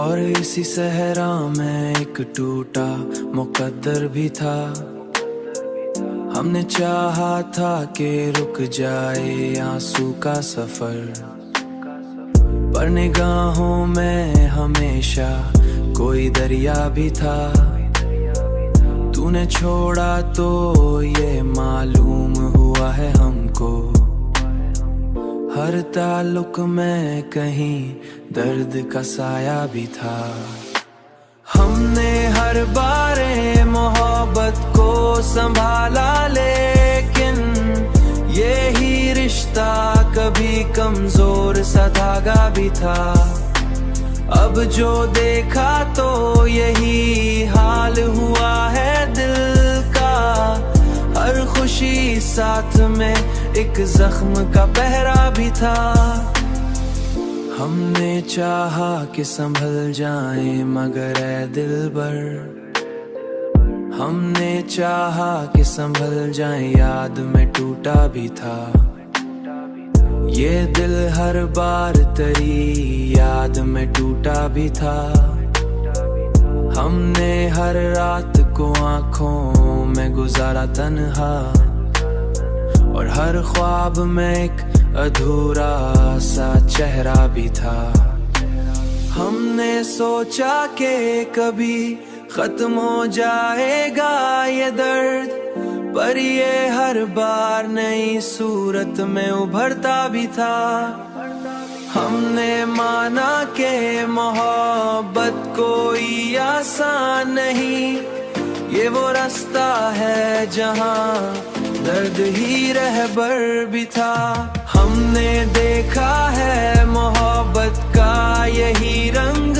और इसी सहरा में एक टूटा मुकद्दर भी था। हमने चाहा था कि रुक जाए आंसू का सफर, पर निगाहों में हमेशा कोई दरिया भी था। तूने छोड़ा तो ये मालूम हुआ है हमको, हर ताल्लुक में कहीं दर्द का साया भी था। हमने हर बारे मोहब्बत को संभाला, लेकिन यही रिश्ता कभी कमजोर सा धागा भी था। अब जो देखा तो यही हाल हुआ है दिल का, हर खुशी साथ में एक जख्म का पहरा भी था। हमने चाहा कि संभल जाए मगर ऐ दिलबर, हमने चाहा कि संभल जाए याद में टूटा भी था। ये दिल हर बार तेरी याद में टूटा भी था। हमने हर रात को आँखों में गुजारा तन्हा, और हर ख्वाब में एक अधूरा सा चेहरा भी था। हमने सोचा कि कभी खत्म हो जाएगा ये दर्द, पर ये हर बार नई सूरत में उभरता भी था। हमने माना कि मोहब्बत कोई आसान नहीं, ये वो रास्ता है जहाँ दर्द ही रहबर भी था। हमने देखा है मोहब्बत का यही रंग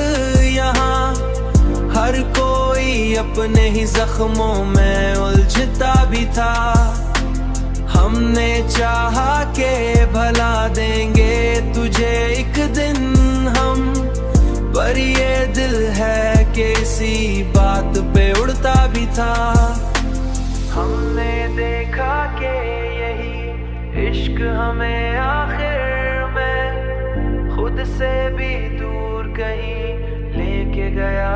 यहाँ, हर कोई अपने ही जख्मों में उलझता भी था। हमने चाहा कि भला देंगे तुझे एक दिन हम, पर ये दिल है कि इसी बात पे उड़ता भी था। हमने देखा कि यही इश्क हमें आखिर में खुद से भी दूर कहीं लेके गया